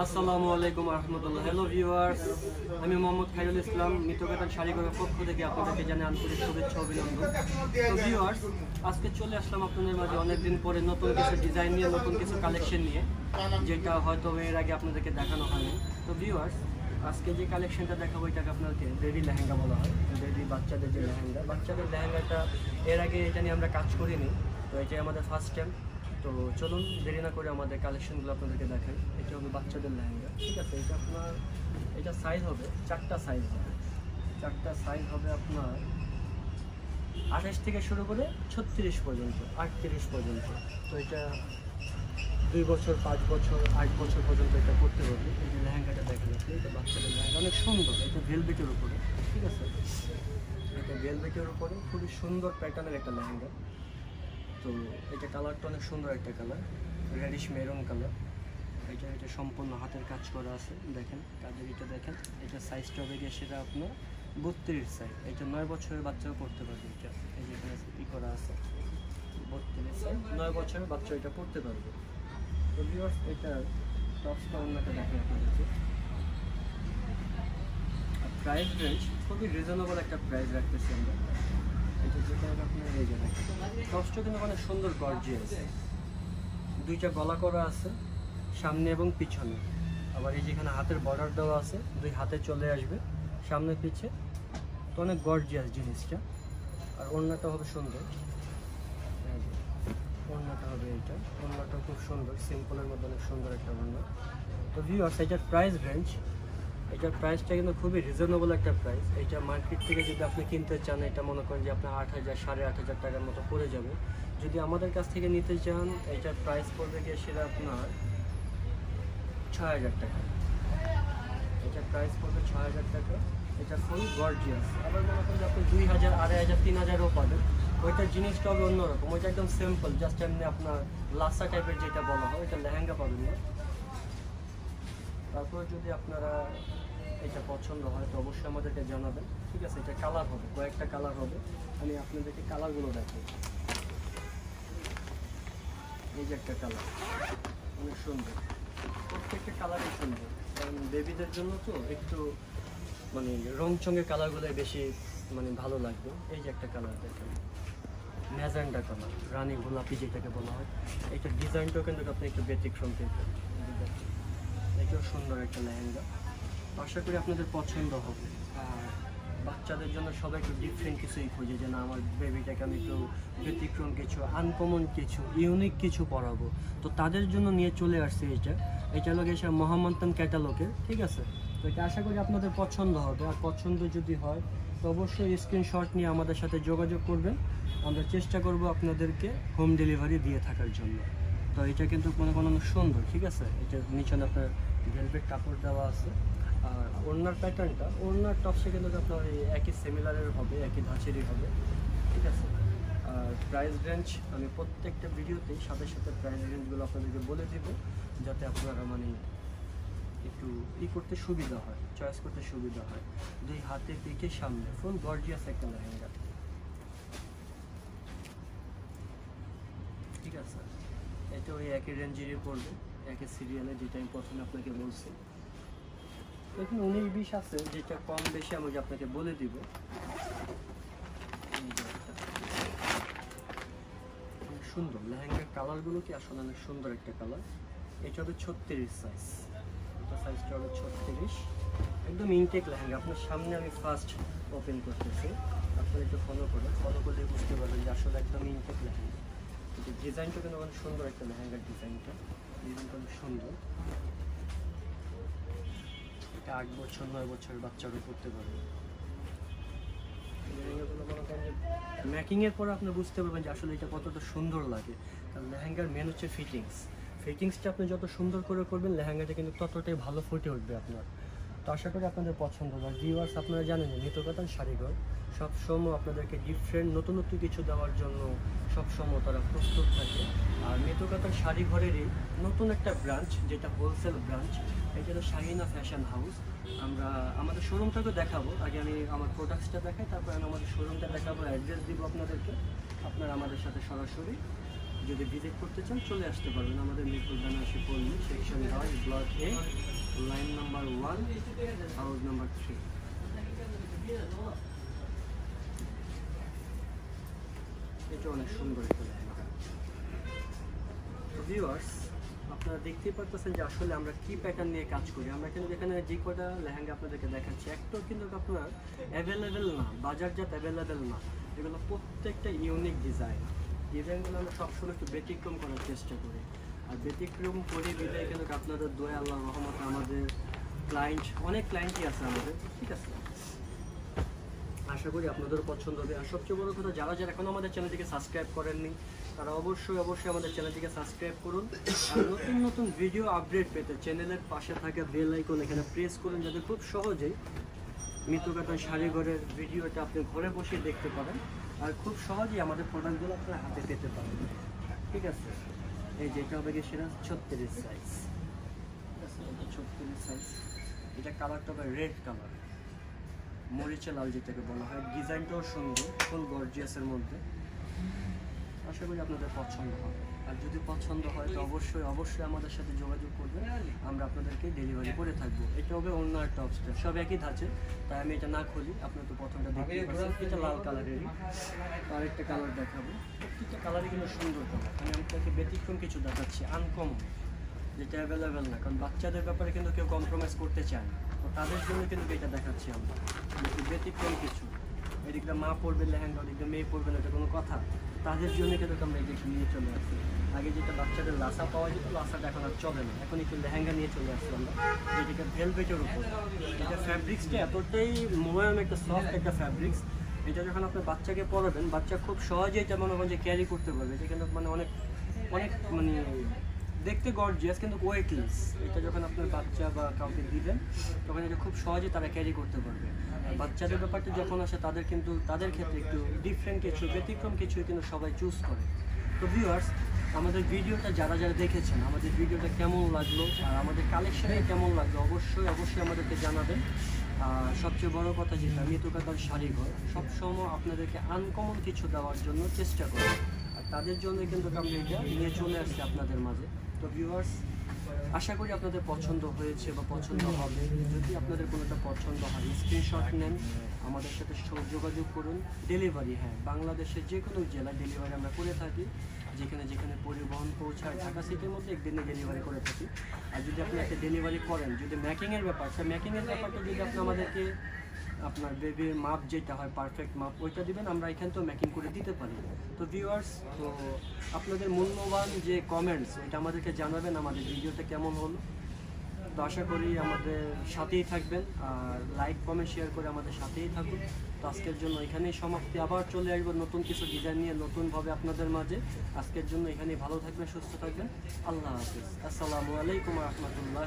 আসসালামু আলাইকুম রহমতুল্লাহ। Hello viewers, আমি মোহাম্মদ খাইরুল ইসলাম, মিতকাতান শাড়িঘরের পক্ষ থেকে আপনাদেরকে জানাই আন্তরিক শুভেচ্ছা অভিনন্দন। তো ভিউয়ার্স, আজকে চলে আসলাম আপনাদের মাঝে অনেকদিন পরে নতুন কিছু ডিজাইন নিয়ে, নতুন কিছু কালেকশন নিয়ে, যেটা হয়তো এর আগে আপনাদেরকে দেখানো হয়নি। তো ভিউয়ার্স, আজকে যে কালেকশনটা দেখাবো এটাকে আপনাকে বেবি লেহেঙ্গা বলা হয়। বেবি বাচ্চাদের যে লেহেঙ্গা, বাচ্চাদের লেহেঙ্গাটা এর আগে এটা নিয়ে আমরা কাজ করিনি, তো এটাই আমাদের ফার্স্ট টাইম। তো চলুন দেরি না করে আমাদের কালেকশনগুলো আপনাদেরকে দেখাই। এটা হবে বাচ্চাদের লেহেঙ্গা, ঠিক আছে। এটা আপনার এটা সাইজ হবে চারটা সাইজ হবে, চারটা সাইজ হবে আপনার 28 থেকে শুরু করে 36 পর্যন্ত, 38 পর্যন্ত। তো এটা 2 বছর, 5 বছর, 8 বছর পর্যন্ত এটা করতে পারবে। এই যে লেহেঙ্গাটা দেখা যাচ্ছে, এটা বাচ্চাদের লেহেঙ্গা, অনেক সুন্দর। এটা ভেলভেটের উপরে, ঠিক আছে। এটা ভেলভেটের উপরে খুবই সুন্দর প্যাটার্নের একটা লেহেঙ্গা। তো এটা কালারটা অনেক সুন্দর একটা কালার, রেডিশ মেরুন কালার। এটা সম্পূর্ণ হাতের কাজ করা আছে, দেখেন কাজের এটা দেখেন। এটা সাইজটা হবে গিয়ে সেটা আপনার 32 সাইজ। এটা 9 বছরের বাচ্চাও পড়তে পারবে। এটা এই যে এখানে ই করা আছে 32 সাইজ, 9 বছরের বাচ্চা এটা পড়তে পারবে। তো ভিউয়ার্স, এটা টপসটা অন্যটা দেখেন আপনাদেরকে। প্রাইস রেঞ্জ খুবই রিজনেবল একটা প্রাইস রাখতেছি আমরা। এটা যেটা আপনার এই যে টপসটা কিন্তু অনেক সুন্দর গর্জিয়াস, দুইটা গলা করা আছে সামনে এবং পিছনে। আবার এই যেখানে হাতের বর্ডার দেওয়া আছে, দুই হাতে চলে আসবে সামনে পিছে। তো অনেক গর্জিয়াস জিনিসটা। আর ওড়নাটা হবে সুন্দর, ওড়নাটা হবে এইটা, ওড়নাটা খুব সুন্দর, সিম্পলের মধ্যে অনেক সুন্দর একটা ওড়না। তো ভিউয়ার্স, এটার প্রাইস রেঞ্জ, এটার প্রাইসটা কিন্তু খুবই রিজনেবল একটা প্রাইস। এটা মার্কেট থেকে যদি আপনি কিনতে চান, এটা মনে করেন যে আপনার 8,000 8,500 টাকার মতো পড়ে যাবে। যদি আমাদের কাছ থেকে নিতে চান, এটার প্রাইস পড়বে গিয়ে সেটা আপনার 6,000 টাকা। এটার প্রাইস পড়বে 6,000 টাকা। এটা ফুল গর্জিয়াস। আবার মনে করেন যে আপনি 2,000, 2,500, 3,000ও পাবেন। ওইটার জিনিসটা হবে অন্যরকম, ওইটা একদম সিম্পল, জাস্ট এমনি আপনার লাসা টাইপের যেটা বলা হয়, এটা লেহেঙ্গা পাবেন না। তারপর যদি আপনারা এটা পছন্দ হয় তো অবশ্যই আমাদেরকে জানাবেন, ঠিক আছে। এটা কালার হবে, কয়েকটা কালার হবে, আমি আপনাদেরকে কালারগুলো দেখাই। এই যে একটা কালার অনেক সুন্দর, প্রত্যেকটা কালারই সুন্দর, কারণ বেবিদের জন্য তো একটু মানে রংচঙের কালারগুলো বেশি মানে ভালো লাগবে। এই যে একটা কালার দেখেন, ম্যাজেন্ডা কালার, রানী গোলাপি যেটাকে বলা হয়। এটা ডিজাইনটাও কিন্তু আপনি একটু ব্যতিক্রম পেয়েছেন। এটাও সুন্দর একটা লেহেঙ্গা, আশা করি আপনাদের পছন্দ হবে। আর বাচ্চাদের জন্য সবাই একটু ডিফারেন্ট কিছুই খোঁজে, যে না আমার বেবিটাকে আমি একটু ব্যতিক্রম কিছু, আনকমন কিছু, ইউনিক কিছু পরাবো। তো তাদের জন্য নিয়ে চলে আসছে এটা লোক এসে মোহাম্মদান ক্যাটালগের, ঠিক আছে। তো এটা আশা করি আপনাদের পছন্দ হবে। আর পছন্দ যদি হয় তো অবশ্যই স্ক্রিনশট নিয়ে আমাদের সাথে যোগাযোগ করবেন। আমরা চেষ্টা করব আপনাদেরকে হোম ডেলিভারি দিয়ে থাকার জন্য। তো এটা কিন্তু মনে করেন অনেক সুন্দর, ঠিক আছে। এটা নিচে আপনার ভেলভেট কাপড় দেওয়া আছে। আর ওড়নার প্যাটার্নটা, ওড়নার টপসে কিন্তু আপনার একই সিমিলারের হবে, একই ধাঁচেরই হবে, ঠিক আছে। আর প্রাইস রেঞ্জ আমি প্রত্যেকটা ভিডিওতেই সাথে সাথে প্রাইস রেঞ্জগুলো আপনাদেরকে বলে দেবো, যাতে আপনারা মানে একটু করতে সুবিধা হয়, চয়েস করতে সুবিধা হয়। দুই হাতে পিঠে সামনে ফুল গর্জিয়াস একটা লেহেঙ্গা, ঠিক আছে। এটা ওই একই রেঞ্জেরই পড়বে, একই সিরিয়ালে, যেটা আমি প্রথমে আপনাকে বলছি। এখানে 19-20 আছে, যেটা কম বেশি আমি আপনাকে বলে দিব। অনেক সুন্দর লেহেঙ্গার কালারগুলো কি আসলে অনেক সুন্দর একটা কালার। এটা হবে 36 সাইজ, এটা সাইজটা হবে 36, একদম ইনটেক লেহেঙ্গা। আপনার সামনে আমি ফার্স্ট ওপেন করতেছি, আপনারা একটু ফলো করলে বুঝতে পারবেন যে আসলে একদম ইনটেক লেহেঙ্গা। এটা ডিজাইনটা কিন্তু অনেক সুন্দর একটা লেহেঙ্গার ডিজাইনটা অনেক সুন্দর। এটা 8 বছর 9 বছরের বাচ্চারও করতে পারবে। লেহেঙ্গাগুলো মনে করেন যে ম্যাকিংয়ের পরে আপনি বুঝতে পারবেন যে আসলে এটা কতটা সুন্দর লাগে। কারণ লেহেঙ্গার মেন হচ্ছে ফিটিংসটা আপনি যত সুন্দর করে করবেন, লেহেঙ্গাটা কিন্তু ততটাই ভালো ফুটে উঠবে আপনার। তো আশা করি আপনাদের পছন্দ হবে। ভিউয়ার্স, আপনারা জানেন যে মিতকাতান শাড়িঘর সবসময় আপনাদেরকে ডিফারেন্ট নতুন কিছু দেওয়ার জন্য সবসময় তারা প্রস্তুত থাকে। আর মিতকাতান শাড়িঘরেরই নতুন একটা ব্রাঞ্চ, যেটা হোলসেল ব্রাঞ্চ, এটা হলো শাহিনা ফ্যাশন হাউস। আমরা আমাদের শোরুমটাকে দেখাবো, আগে আমি আমার প্রোডাক্টসটা দেখাই, তারপর আমি আমাদের শোরুমটা দেখাবো, অ্যাড্রেস দিব আপনাদেরকে। আপনারা আমাদের সাথে সরাসরি যদি ভিজিট করতে চান চলে আসতে পারবেন আমাদের মিরপুর বেনারসি পল্লী সেকশন 10 ব্লক এ লাইন নাম্বার 1 হাউস নাম্বার 3। এটা অনেক সুন্দর একটা লেহেঙ্গা। তো ভিউয়ার্স, আপনারা দেখতেই পারতেছেন যে আসলে আমরা কি প্যাটার্ন নিয়ে কাজ করি। আমরা কিন্তু এখানে যে কটা লেহেঙ্গা আপনাদেরকে দেখাচ্ছি একটাও কিন্তু আপনার অ্যাভেলেবেল না, বাজারজাত অ্যাভেলেবেল না। এগুলো প্রত্যেকটা ইউনিক ডিজাইনগুলো আমরা সবসময় একটু ব্যতিক্রম করার চেষ্টা করি। আর ব্যতিক্রম করে বিদায় কিন্তু আপনাদের দয়া আল্লাহ রহমতে আমাদের অনেক ক্লায়েন্টই আছে আমাদের, ঠিক আছে। আশা করি আপনাদেরও পছন্দ হবে। আর সবচেয়ে বড় কথা, যারা এখনো আমাদের চ্যানেলটিকে সাবস্ক্রাইব করেননি তারা অবশ্যই আমাদের চ্যানেলটিকে সাবস্ক্রাইব করুন। আর নতুন নতুন ভিডিও আপডেট পেতে চ্যানেলের পাশে থাকা বেল আইকন এখানে প্রেস করুন, যাতে খুব সহজেই মিতু কাতান শাড়িঘরের ভিডিওটা আপনি ঘরে বসে দেখতে পারেন আর খুব সহজেই আমাদের প্রোডাক্টগুলো আপনার হাতে পেতে পারেন, ঠিক আছে। এই যেটা হবে কি সেটা 36 সাইজ, ঠিক আছে। এটা 36 সাইজ। এটা কালারটা হবে রেড কালার, মরিচা লাল যেটাকে বলা হয়। ডিজাইনটাও সুন্দর, ফুল গর্জিয়াসের মধ্যে। আশা করি আপনাদের পছন্দ হবে। আর যদি পছন্দ হয় তো অবশ্যই আমাদের সাথে যোগাযোগ করবেন, আমরা আপনাদেরকে ডেলিভারি করে থাকবো। এটা হবে অন্য একটা অপশন, সব একই ধাঁচে, তাই আমি এটা না খুলি। আপনার তো প্রথমটা দেখতে পাচ্ছেন, এটা লাল কালারেরই। আরেকটা কালার দেখাবো, প্রত্যেকটা কালারই কিন্তু সুন্দর কালার। আমি আপনাকে ব্যতিক্রম কিছু দেখাচ্ছি, আনকমন, যেটা অ্যাভেলেবেল না। কারণ বাচ্চাদের ব্যাপারে কিন্তু কেউ কম্প্রোমাইজ করতে চায় না, তো তাদের জন্য কিন্তু এটা দেখাচ্ছি আমরা, ব্যতিক্রম কিছু। এদিকটা মা পড়বে লেহেঙ্গা, ওদিকটা মেয়ে পড়বে না, এটা কোনো কথা। তাদের জন্য কিন্তু আমরা এদিকে নিয়ে চলে আসছি। আগে যেটা বাচ্চাদের লাসা পাওয়া যেত, লাসাটা এখন আর চলে না, এখন একটু লেহেঙ্গা নিয়ে চলে আসছি আমরা, যেটাকে ভেলভেটের উপর। এটা ফ্যাব্রিক্সটা এতটাই মোলায়েম, একটা সফট একটা ফ্যাব্রিক্স। এটা যখন আপনি বাচ্চাকে পরাবেন, বাচ্চা খুব সহজেই এটা মনে হয় যে ক্যারি করতে পারবে। এটা কিন্তু মানে অনেক দেখতে গর্জিয়াস কিন্তু ওয়েটলেস। এটা যখন আপনার বাচ্চা বা কাউকে দিবেন তখন এটা খুব সহজে তারা ক্যারি করতে পারবে। আর বাচ্চাদের ব্যাপারটা যখন আসে তাদের ক্ষেত্রে একটু ডিফারেন্ট কিছু, ব্যতিক্রম কিছু কিন্তু সবাই চুজ করে। তো ভিউয়ার্স, আমাদের ভিডিওটা যারা দেখেছেন, আমাদের ভিডিওটা কেমন লাগলো আর আমাদের কালেকশনে কেমন লাগলো অবশ্যই আমাদেরকে জানাবেন। আর সবচেয়ে বড় কথা যেটা, মিতু কাতান শাড়িঘর সবসময় আপনাদেরকে আনকমন কিছু দেওয়ার জন্য চেষ্টা করি। আর তাদের জন্য কিন্তু আমরা এটা নিয়ে চলে আসছি আপনাদের মাঝে। তো ভিউয়ার্স, আশা করি আপনাদের পছন্দ হয়েছে বা পছন্দ হবে। যদি আপনাদের কোনোটা পছন্দ হয় স্ক্রিনশট নেন, আমাদের সাথে যোগাযোগ করুন। ডেলিভারি, হ্যাঁ, বাংলাদেশের যে কোনো জেলায় ডেলিভারি আমরা করে থাকি। যেখানে পরিবহন পৌঁছায়, ঢাকা সিটির মধ্যে একদিনে ডেলিভারি করে থাকি। আর যদি আপনি একটা ডেলিভারি করেন, যদি ম্যাকিংয়ের ব্যাপারটা যদি আপনি আমাদেরকে আপনার বেবির মাপ যেটা হয় পারফেক্ট মাপ ওইটা দিবেন, আমরা এখান তো ম্যাকিং করে দিতে পারি। তো ভিউয়ার্স, তো আপনাদের মূল্যবান যে কমেন্টস এটা আমাদেরকে জানাবেন আমাদের ভিডিওটা কেমন হলো। তো আশা করি আমাদের সাথেই থাকবেন আর লাইক কমেন্ট শেয়ার করে আমাদের সাথেই থাকুন। তো আজকের জন্য এখানেই সমাপ্তি। আবার চলে আসবো নতুন কিছু ডিজাইন নিয়ে নতুনভাবে আপনাদের মাঝে। আজকের জন্য এখানেই ভালো থাকবেন, সুস্থ থাকবেন। আল্লাহ হাফিজ। আসসালামু আলাইকুম রহমতুল্লাহ।